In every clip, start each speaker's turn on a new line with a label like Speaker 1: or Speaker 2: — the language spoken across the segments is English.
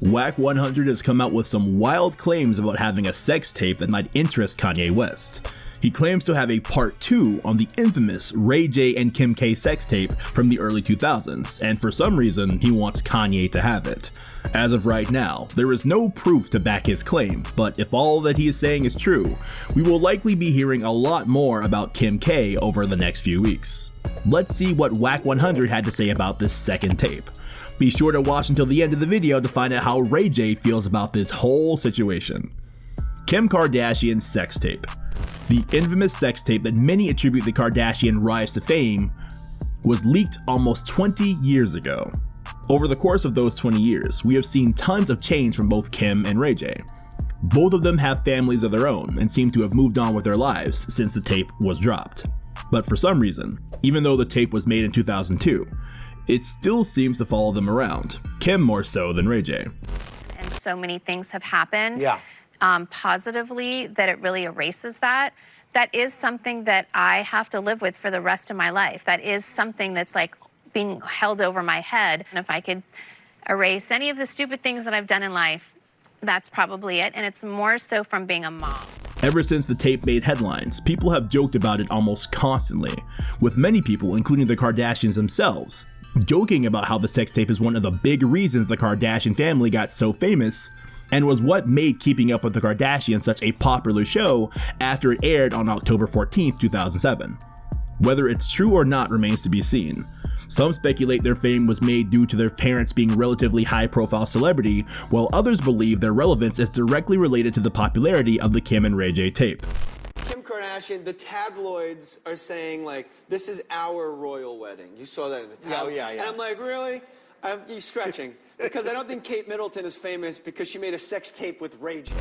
Speaker 1: Wack 100 has come out with some wild claims about having a sex tape that might interest Kanye West. He claims to have a part 2 on the infamous Ray J and Kim K sex tape from the early 2000s, and for some reason he wants Kanye to have it. As of right now, there is no proof to back his claim, but if all that he is saying is true, we will likely be hearing a lot more about Kim K over the next few weeks. Let's see what Wack 100 had to say about this second tape. Be sure to watch until the end of the video to find out how Ray J feels about this whole situation. Kim Kardashian's sex tape. The infamous sex tape that many attribute the Kardashian rise to fame was leaked almost 20 years ago. Over the course of those 20 years, we have seen tons of change from both Kim and Ray J. Both of them have families of their own and seem to have moved on with their lives since the tape was dropped. But for some reason, even though the tape was made in 2002, it still seems to follow them around, Kim more so than Ray J.
Speaker 2: And so many things have happened positively that it really erases that. That is something that I have to live with for the rest of my life. That is something that's like being held over my head. And if I could erase any of the stupid things that I've done in life, that's probably it. And it's more so from being a mom.
Speaker 1: Ever since the tape made headlines, people have joked about it almost constantly, with many people, including the Kardashians themselves, joking about how the sex tape is one of the big reasons the Kardashian family got so famous and was what made Keeping Up with the Kardashians such a popular show after it aired on October 14th, 2007. Whether it's true or not remains to be seen. Some speculate their fame was made due to their parents being relatively high-profile celebrity, while others believe their relevance is directly related to the popularity of the Kim and Ray J tape.
Speaker 3: Kim Kardashian, the tabloids are saying, like, this is our royal wedding. You saw that in the tabloids.
Speaker 4: Yeah.
Speaker 3: And I'm like, really? You're stretching. Because I don't think Kate Middleton is famous because she made a sex tape with Ray J.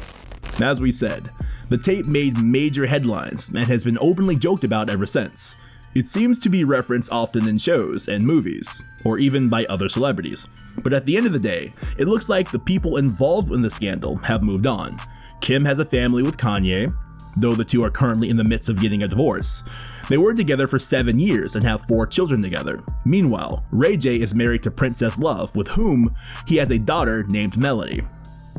Speaker 1: As we said, the tape made major headlines and has been openly joked about ever since. It seems to be referenced often in shows and movies, or even by other celebrities. But at the end of the day, it looks like the people involved in the scandal have moved on. Kim has a family with Kanye, though the two are currently in the midst of getting a divorce. They were together for 7 years and have 4 children together. Meanwhile, Ray J is married to Princess Love, with whom he has a daughter named Melody.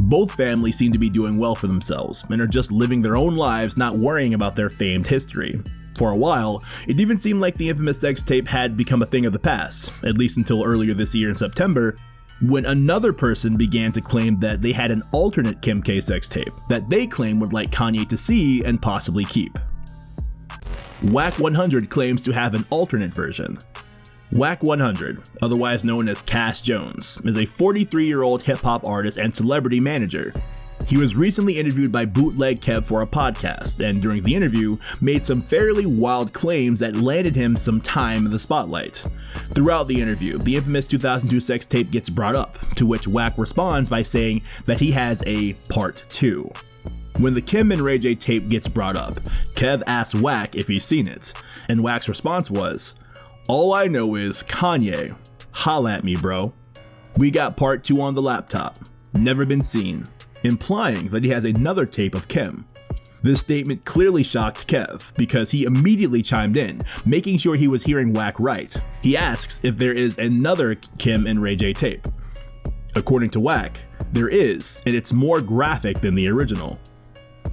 Speaker 1: Both families seem to be doing well for themselves and are just living their own lives, not worrying about their famed history. For a while, it even seemed like the infamous sex tape had become a thing of the past, at least until earlier this year in September, when another person began to claim that they had an alternate Kim K sex tape that they claim would like Kanye to see and possibly keep. Wack 100 claims to have an alternate version. Wack 100, otherwise known as Cash Jones, is a 43-year-old hip-hop artist and celebrity manager. He was recently interviewed by Bootleg Kev for a podcast, and during the interview, made some fairly wild claims that landed him some time in the spotlight. Throughout the interview, the infamous 2002 sex tape gets brought up, to which Wack responds by saying that he has a part 2. When the Kim and Ray J tape gets brought up, Kev asks Wack if he's seen it, and Wack's response was, "All I know is Kanye, holla at me bro. We got part 2 on the laptop, never been seen," implying that he has another tape of Kim. This statement clearly shocked Kev because he immediately chimed in, making sure he was hearing Wack right. He asks if there is another Kim and Ray J tape. According to Wack, there is, and it's more graphic than the original.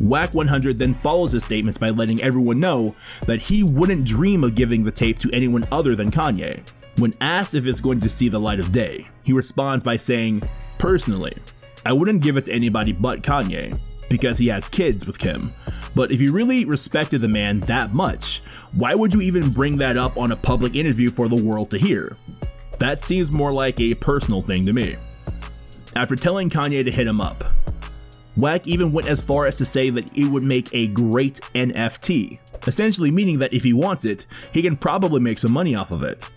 Speaker 1: Wack 100 then follows his statements by letting everyone know that he wouldn't dream of giving the tape to anyone other than Kanye. When asked if it's going to see the light of day, he responds by saying, "Personally, I wouldn't give it to anybody but Kanye, because he has kids with Kim. But if you really respected the man that much, why would you even bring that up on a public interview for the world to hear? That seems more like a personal thing to me." After telling Kanye to hit him up, Wack even went as far as to say that it would make a great NFT, essentially meaning that if he wants it, he can probably make some money off of it.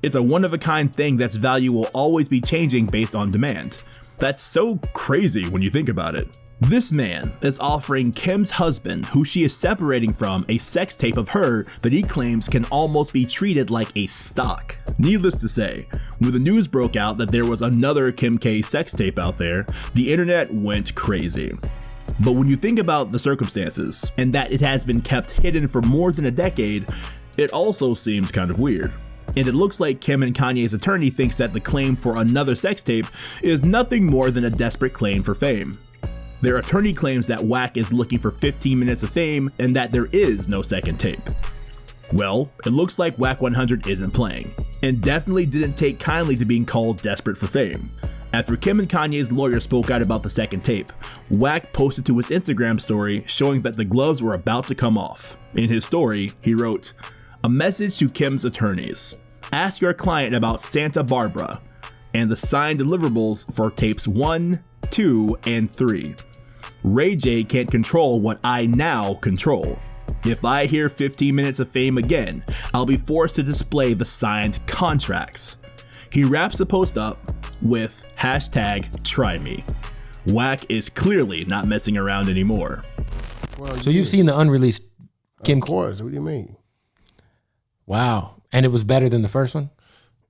Speaker 1: It's a one-of-a-kind thing that's value will always be changing based on demand. That's so crazy when you think about it. This man is offering Kim's husband, who she is separating from, a sex tape of her that he claims can almost be treated like a stock. Needless to say, when the news broke out that there was another Kim K sex tape out there, the internet went crazy. But when you think about the circumstances, and that it has been kept hidden for more than a decade, it also seems kind of weird. And it looks like Kim and Kanye's attorney thinks that the claim for another sex tape is nothing more than a desperate claim for fame. Their attorney claims that Wack is looking for 15 minutes of fame and that there is no second tape. Well, it looks like Wack 100 isn't playing, and definitely didn't take kindly to being called desperate for fame. After Kim and Kanye's lawyer spoke out about the second tape, Wack posted to his Instagram story showing that the gloves were about to come off. In his story, he wrote, "A message to Kim's attorneys. Ask your client about Santa Barbara and the signed deliverables for tapes 1, 2, and 3. Ray J can't control what I now control. If I hear 15 minutes of fame again, I'll be forced to display the signed contracts." He wraps the post up with #TryMe. Wack is clearly not messing around anymore.
Speaker 4: Well, so you've seen the unreleased Kim?
Speaker 5: Of course. What do you mean?
Speaker 4: Wow. And it was better than the first one?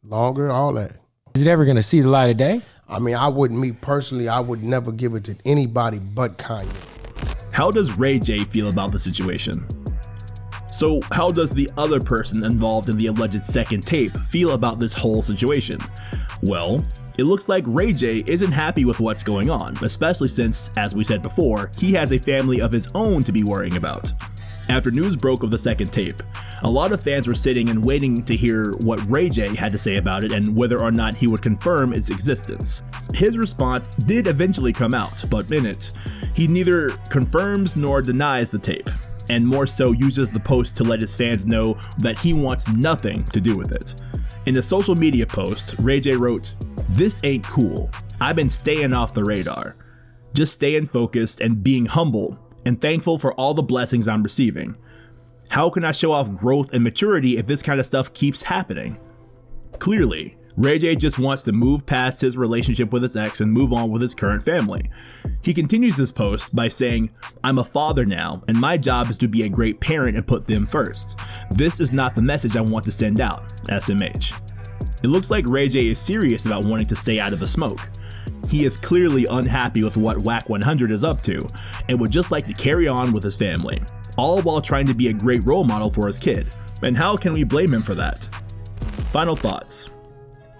Speaker 5: Longer, all that.
Speaker 4: Is it ever going to see the light of day?
Speaker 5: I mean, me personally, I would never give it to anybody but Kanye.
Speaker 1: How does Ray J feel about the situation? So how does the other person involved in the alleged second tape feel about this whole situation? Well, it looks like Ray J isn't happy with what's going on, especially since, as we said before, he has a family of his own to be worrying about. After news broke of the second tape, a lot of fans were sitting and waiting to hear what Ray J had to say about it and whether or not he would confirm its existence. His response did eventually come out, but in it, he neither confirms nor denies the tape, and more so uses the post to let his fans know that he wants nothing to do with it. In a social media post, Ray J wrote, "This ain't cool. I've been staying off the radar. Just staying focused and being humble and thankful for all the blessings I'm receiving. How can I show off growth and maturity if this kind of stuff keeps happening?" Clearly, Ray J just wants to move past his relationship with his ex and move on with his current family. He continues his post by saying, "I'm a father now, and my job is to be a great parent and put them first. This is not the message I want to send out, SMH." It looks like Ray J is serious about wanting to stay out of the smoke. He is clearly unhappy with what Wack 100 is up to and would just like to carry on with his family, all while trying to be a great role model for his kid. And how can we blame him for that? Final thoughts.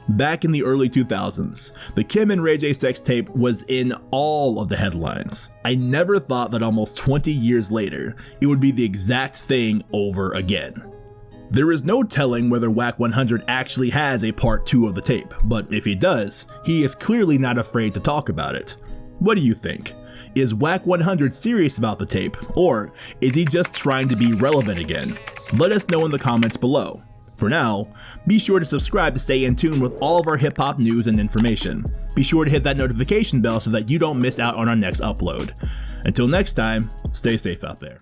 Speaker 1: Back in the early 2000s, the Kim and Ray J sex tape was in all of the headlines. I never thought that almost 20 years later, it would be the exact thing over again. There is no telling whether Wack 100 actually has a part 2 of the tape, but if he does, he is clearly not afraid to talk about it. What do you think? Is Wack 100 serious about the tape, or is he just trying to be relevant again? Let us know in the comments below. For now, be sure to subscribe to stay in tune with all of our hip hop news and information. Be sure to hit that notification bell so that you don't miss out on our next upload. Until next time, stay safe out there.